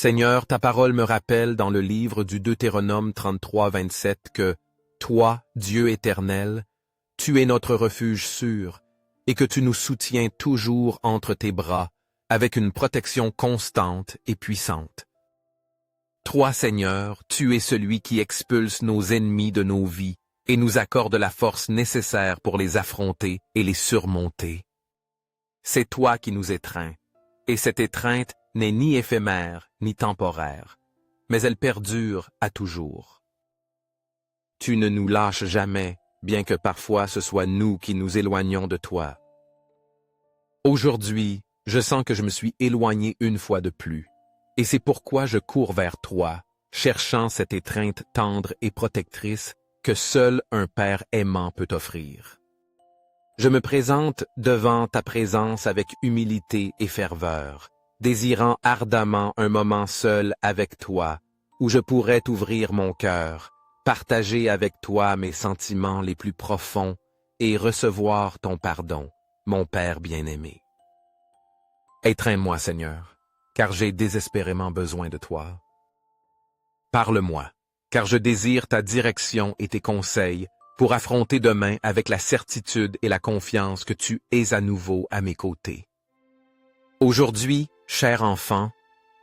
Seigneur, ta parole me rappelle dans le livre du Deutéronome 33, 27 que toi, Dieu éternel, tu es notre refuge sûr et que tu nous soutiens toujours entre tes bras avec une protection constante et puissante. Toi, Seigneur, tu es celui qui expulse nos ennemis de nos vies et nous accorde la force nécessaire pour les affronter et les surmonter. C'est toi qui nous étreins, et cette étreinte n'est ni éphémère ni temporaire, mais elle perdure à toujours. Tu ne nous lâches jamais, bien que parfois ce soit nous qui nous éloignons de toi. Aujourd'hui, je sens que je me suis éloigné une fois de plus, et c'est pourquoi je cours vers toi, cherchant cette étreinte tendre et protectrice que seul un Père aimant peut offrir. Je me présente devant ta présence avec humilité et ferveur, désirant ardemment un moment seul avec toi, où je pourrais t'ouvrir mon cœur, partager avec toi mes sentiments les plus profonds et recevoir ton pardon, mon Père bien-aimé. Étreins-moi, Seigneur, car j'ai désespérément besoin de toi. Parle-moi, car je désire ta direction et tes conseils pour affronter demain avec la certitude et la confiance que tu es à nouveau à mes côtés. Aujourd'hui, cher enfant,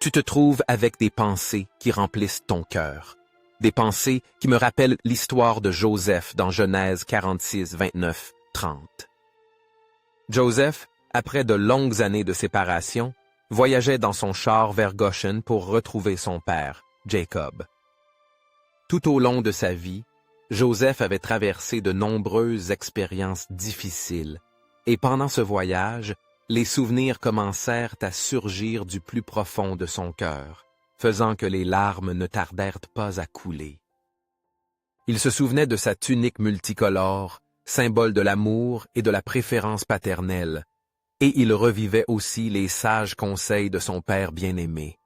tu te trouves avec des pensées qui remplissent ton cœur, des pensées qui me rappellent l'histoire de Joseph dans Genèse 46, 29, 30. Joseph, après de longues années de séparation, voyageait dans son char vers Goshen pour retrouver son père, Jacob. Tout au long de sa vie, Joseph avait traversé de nombreuses expériences difficiles, et pendant ce voyage, les souvenirs commencèrent à surgir du plus profond de son cœur, faisant que les larmes ne tardèrent pas à couler. Il se souvenait de sa tunique multicolore, symbole de l'amour et de la préférence paternelle, et il revivait aussi les sages conseils de son père bien-aimé.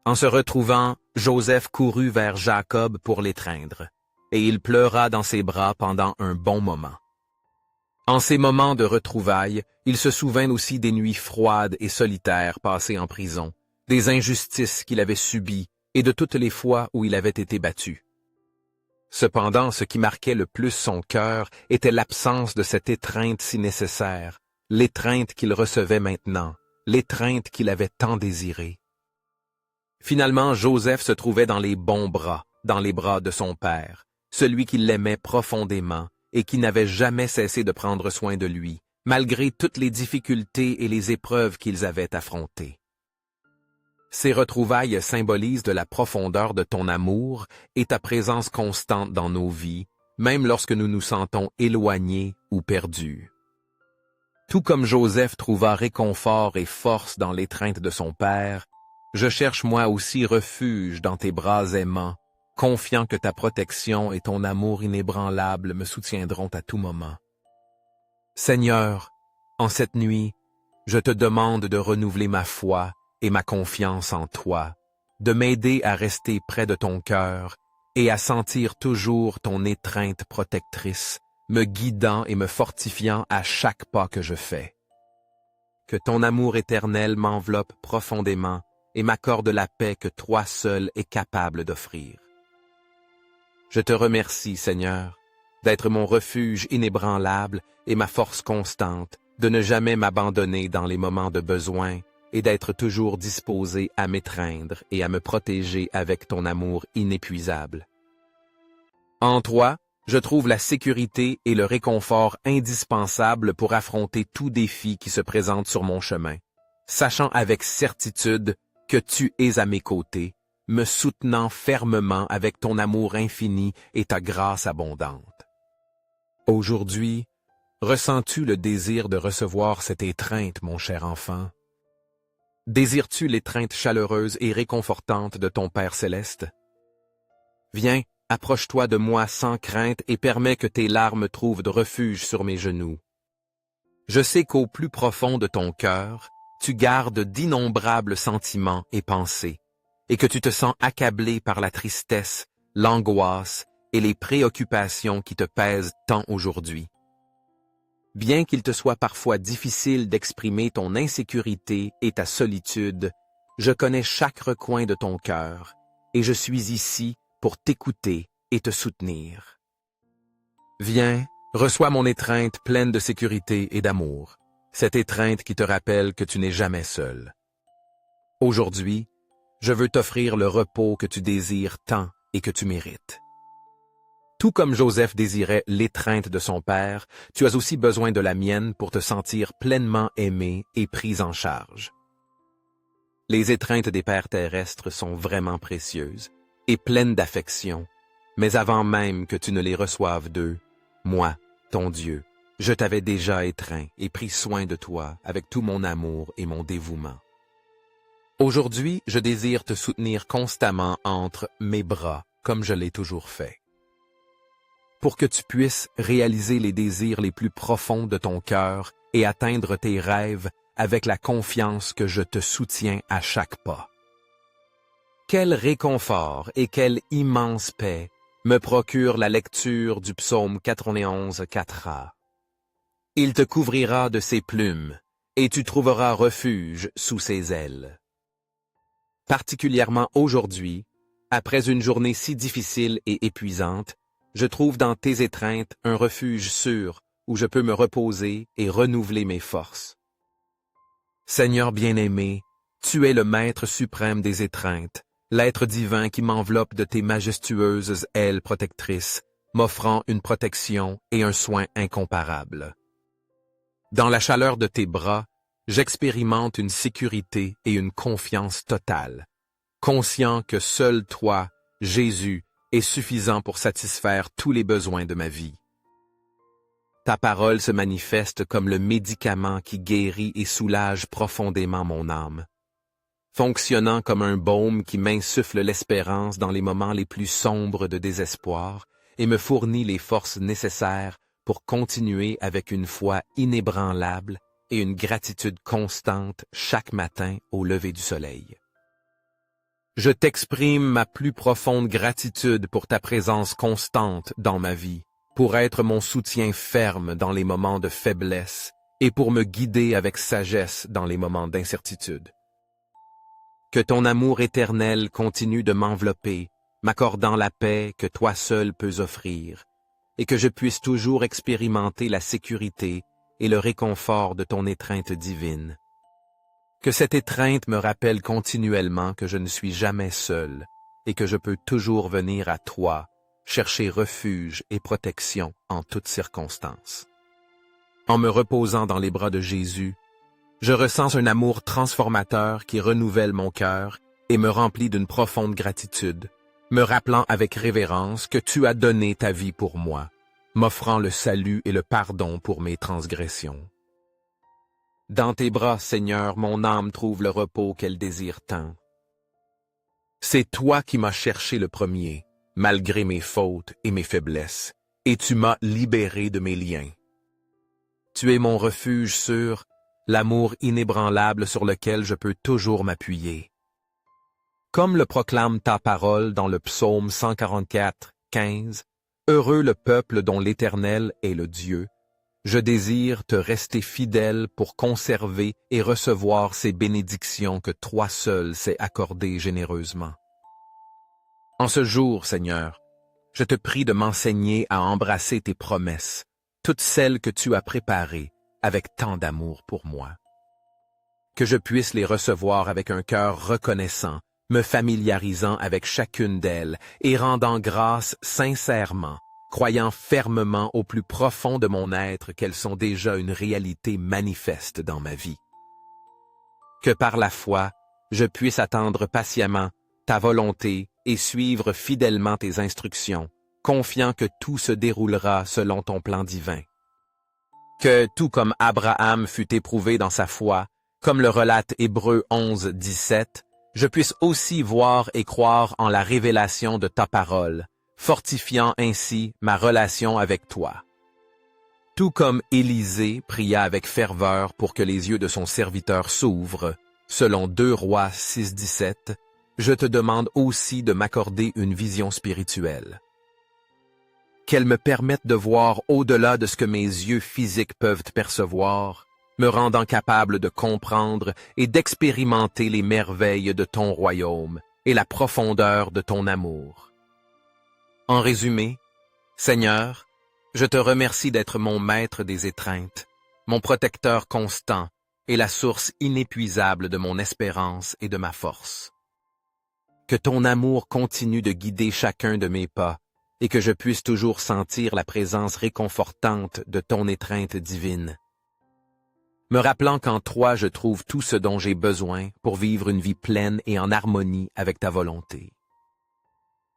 En se retrouvant, Joseph courut vers Jacob pour l'étreindre, et il pleura dans ses bras pendant un bon moment. En ces moments de retrouvailles, il se souvint aussi des nuits froides et solitaires passées en prison, des injustices qu'il avait subies et de toutes les fois où il avait été battu. Cependant, ce qui marquait le plus son cœur était l'absence de cette étreinte si nécessaire, l'étreinte qu'il recevait maintenant, l'étreinte qu'il avait tant désirée. Finalement, Joseph se trouvait dans les bons bras, dans les bras de son père, celui qui l'aimait profondément et qui n'avait jamais cessé de prendre soin de lui, malgré toutes les difficultés et les épreuves qu'ils avaient affrontées. Ces retrouvailles symbolisent de la profondeur de ton amour et ta présence constante dans nos vies, même lorsque nous nous sentons éloignés ou perdus. Tout comme Joseph trouva réconfort et force dans l'étreinte de son père, je cherche moi aussi refuge dans tes bras aimants, confiant que ta protection et ton amour inébranlable me soutiendront à tout moment. Seigneur, en cette nuit, je te demande de renouveler ma foi et ma confiance en toi, de m'aider à rester près de ton cœur et à sentir toujours ton étreinte protectrice, me guidant et me fortifiant à chaque pas que je fais. Que ton amour éternel m'enveloppe profondément et m'accorde la paix que toi seul es capable d'offrir. Je te remercie, Seigneur, d'être mon refuge inébranlable et ma force constante, de ne jamais m'abandonner dans les moments de besoin et d'être toujours disposé à m'étreindre et à me protéger avec ton amour inépuisable. En toi, je trouve la sécurité et le réconfort indispensables pour affronter tout défi qui se présente sur mon chemin, sachant avec certitude que tu es à mes côtés, me soutenant fermement avec ton amour infini et ta grâce abondante. Aujourd'hui, ressens-tu le désir de recevoir cette étreinte, mon cher enfant? Désires-tu l'étreinte chaleureuse et réconfortante de ton Père céleste? Viens, approche-toi de moi sans crainte et permets que tes larmes trouvent de refuge sur mes genoux. Je sais qu'au plus profond de ton cœur, tu gardes d'innombrables sentiments et pensées, et que tu te sens accablé par la tristesse, l'angoisse et les préoccupations qui te pèsent tant aujourd'hui. Bien qu'il te soit parfois difficile d'exprimer ton insécurité et ta solitude, je connais chaque recoin de ton cœur, et je suis ici pour t'écouter et te soutenir. Viens, reçois mon étreinte pleine de sécurité et d'amour, cette étreinte qui te rappelle que tu n'es jamais seul. Aujourd'hui, je veux t'offrir le repos que tu désires tant et que tu mérites. Tout comme Joseph désirait l'étreinte de son père, tu as aussi besoin de la mienne pour te sentir pleinement aimé et pris en charge. Les étreintes des pères terrestres sont vraiment précieuses et pleines d'affection, mais avant même que tu ne les reçoives d'eux, moi, ton Dieu, je t'avais déjà étreint et pris soin de toi avec tout mon amour et mon dévouement. Aujourd'hui, je désire te soutenir constamment entre mes bras, comme je l'ai toujours fait. Pour que tu puisses réaliser les désirs les plus profonds de ton cœur et atteindre tes rêves avec la confiance que je te soutiens à chaque pas. Quel réconfort et quelle immense paix me procure la lecture du psaume 91, 4a. Il te couvrira de ses plumes, et tu trouveras refuge sous ses ailes. Particulièrement aujourd'hui, après une journée si difficile et épuisante, je trouve dans tes étreintes un refuge sûr où je peux me reposer et renouveler mes forces. Seigneur bien-aimé, tu es le Maître suprême des étreintes, l'être divin qui m'enveloppe de tes majestueuses ailes protectrices, m'offrant une protection et un soin incomparables. Dans la chaleur de tes bras, j'expérimente une sécurité et une confiance totale, conscient que seul toi, Jésus, est suffisant pour satisfaire tous les besoins de ma vie. Ta parole se manifeste comme le médicament qui guérit et soulage profondément mon âme, fonctionnant comme un baume qui m'insuffle l'espérance dans les moments les plus sombres de désespoir et me fournit les forces nécessaires pour continuer avec une foi inébranlable et une gratitude constante chaque matin au lever du soleil. Je t'exprime ma plus profonde gratitude pour ta présence constante dans ma vie, pour être mon soutien ferme dans les moments de faiblesse et pour me guider avec sagesse dans les moments d'incertitude. Que ton amour éternel continue de m'envelopper, m'accordant la paix que toi seul peux offrir, et que je puisse toujours expérimenter la sécurité et le réconfort de ton étreinte divine. Que cette étreinte me rappelle continuellement que je ne suis jamais seul et que je peux toujours venir à toi, chercher refuge et protection en toutes circonstances. En me reposant dans les bras de Jésus, je ressens un amour transformateur qui renouvelle mon cœur et me remplit d'une profonde gratitude, me rappelant avec révérence que tu as donné ta vie pour moi, m'offrant le salut et le pardon pour mes transgressions. Dans tes bras, Seigneur, mon âme trouve le repos qu'elle désire tant. C'est toi qui m'as cherché le premier, malgré mes fautes et mes faiblesses, et tu m'as libéré de mes liens. Tu es mon refuge sûr, l'amour inébranlable sur lequel je peux toujours m'appuyer. Comme le proclame ta parole dans le psaume 144, 15, « Heureux le peuple dont l'Éternel est le Dieu, je désire te rester fidèle pour conserver et recevoir ces bénédictions que toi seul sais accorder généreusement. » En ce jour, Seigneur, je te prie de m'enseigner à embrasser tes promesses, toutes celles que tu as préparées avec tant d'amour pour moi. Que je puisse les recevoir avec un cœur reconnaissant, me familiarisant avec chacune d'elles et rendant grâce sincèrement, croyant fermement au plus profond de mon être qu'elles sont déjà une réalité manifeste dans ma vie. Que par la foi, je puisse attendre patiemment ta volonté et suivre fidèlement tes instructions, confiant que tout se déroulera selon ton plan divin. Que, tout comme Abraham fut éprouvé dans sa foi, comme le relate Hébreux 11, 17, je puisse aussi voir et croire en la révélation de ta parole, fortifiant ainsi ma relation avec toi. Tout comme Élisée pria avec ferveur pour que les yeux de son serviteur s'ouvrent, selon 2 Rois 6, 17, je te demande aussi de m'accorder une vision spirituelle. Qu'elle me permette de voir au-delà de ce que mes yeux physiques peuvent percevoir, me rendant capable de comprendre et d'expérimenter les merveilles de ton royaume et la profondeur de ton amour. En résumé, Seigneur, je te remercie d'être mon maître des étreintes, mon protecteur constant et la source inépuisable de mon espérance et de ma force. Que ton amour continue de guider chacun de mes pas et que je puisse toujours sentir la présence réconfortante de ton étreinte divine. Me rappelant qu'en toi je trouve tout ce dont j'ai besoin pour vivre une vie pleine et en harmonie avec ta volonté.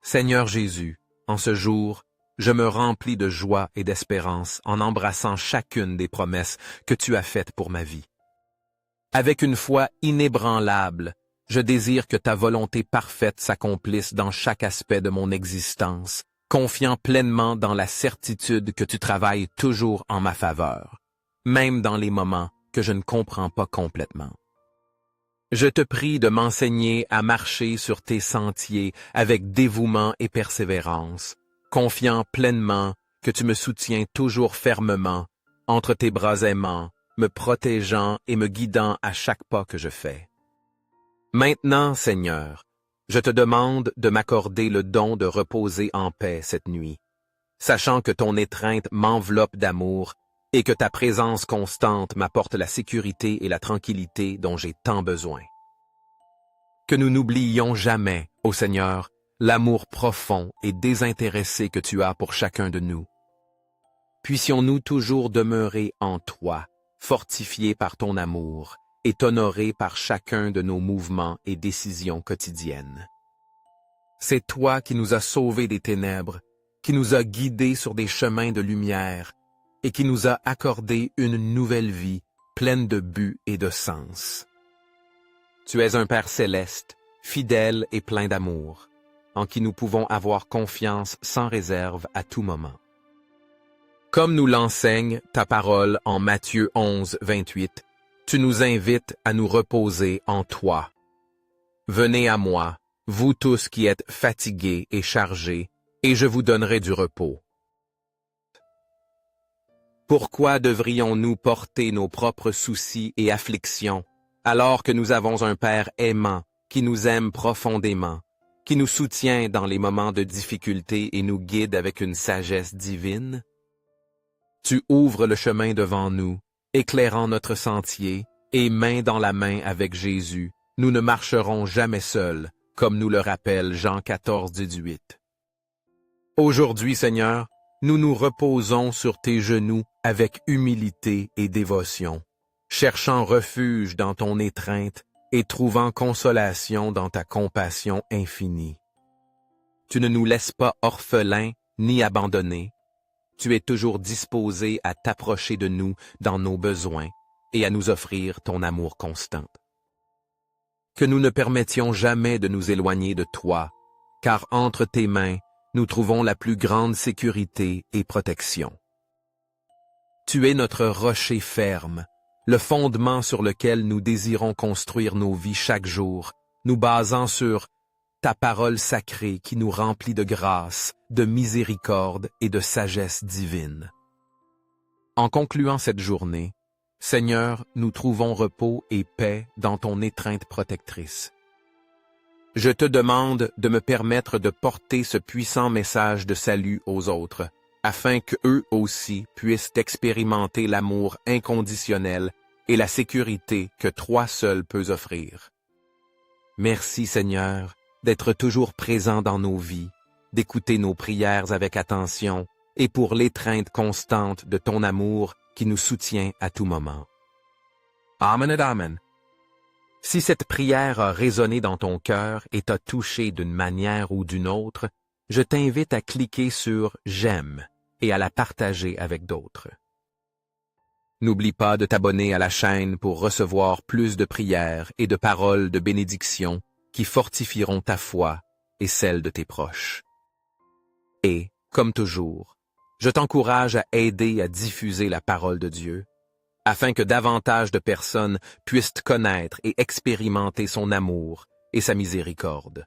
Seigneur Jésus, en ce jour, je me remplis de joie et d'espérance en embrassant chacune des promesses que tu as faites pour ma vie. Avec une foi inébranlable, je désire que ta volonté parfaite s'accomplisse dans chaque aspect de mon existence, confiant pleinement dans la certitude que tu travailles toujours en ma faveur, même dans les moments que je ne comprends pas complètement. Je te prie de m'enseigner à marcher sur tes sentiers avec dévouement et persévérance, confiant pleinement que tu me soutiens toujours fermement entre tes bras aimants, me protégeant et me guidant à chaque pas que je fais. Maintenant, Seigneur, je te demande de m'accorder le don de reposer en paix cette nuit, sachant que ton étreinte m'enveloppe d'amour et que ta présence constante m'apporte la sécurité et la tranquillité dont j'ai tant besoin. Que nous n'oublions jamais, ô Seigneur, l'amour profond et désintéressé que tu as pour chacun de nous. Puissions-nous toujours demeurer en toi, fortifiés par ton amour, et honorés par chacun de nos mouvements et décisions quotidiennes. C'est toi qui nous as sauvés des ténèbres, qui nous as guidés sur des chemins de lumière, et qui nous a accordé une nouvelle vie pleine de but et de sens. Tu es un Père céleste, fidèle et plein d'amour, en qui nous pouvons avoir confiance sans réserve à tout moment. Comme nous l'enseigne ta parole en Matthieu 11, 28, tu nous invites à nous reposer en toi. Venez à moi, vous tous qui êtes fatigués et chargés, et je vous donnerai du repos. Pourquoi devrions-nous porter nos propres soucis et afflictions, alors que nous avons un Père aimant, qui nous aime profondément, qui nous soutient dans les moments de difficulté et nous guide avec une sagesse divine? Tu ouvres le chemin devant nous, éclairant notre sentier, et main dans la main avec Jésus, nous ne marcherons jamais seuls, comme nous le rappelle Jean 14, 18. Aujourd'hui, Seigneur, nous nous reposons sur tes genoux avec humilité et dévotion, cherchant refuge dans ton étreinte et trouvant consolation dans ta compassion infinie. Tu ne nous laisses pas orphelins ni abandonnés. Tu es toujours disposé à t'approcher de nous dans nos besoins et à nous offrir ton amour constant. Que nous ne permettions jamais de nous éloigner de toi, car entre tes mains, nous trouvons la plus grande sécurité et protection. Tu es notre rocher ferme, le fondement sur lequel nous désirons construire nos vies chaque jour, nous basant sur ta parole sacrée qui nous remplit de grâce, de miséricorde et de sagesse divine. En concluant cette journée, Seigneur, nous trouvons repos et paix dans ton étreinte protectrice. Je te demande de me permettre de porter ce puissant message de salut aux autres, afin qu'eux aussi puissent expérimenter l'amour inconditionnel et la sécurité que toi seul peux offrir. Merci, Seigneur, d'être toujours présent dans nos vies, d'écouter nos prières avec attention et pour l'étreinte constante de ton amour qui nous soutient à tout moment. Amen et Amen. Si cette prière a résonné dans ton cœur et t'a touché d'une manière ou d'une autre, je t'invite à cliquer sur « J'aime » et à la partager avec d'autres. N'oublie pas de t'abonner à la chaîne pour recevoir plus de prières et de paroles de bénédiction qui fortifieront ta foi et celle de tes proches. Et, comme toujours, je t'encourage à aider à diffuser la parole de Dieu, afin que davantage de personnes puissent connaître et expérimenter son amour et sa miséricorde.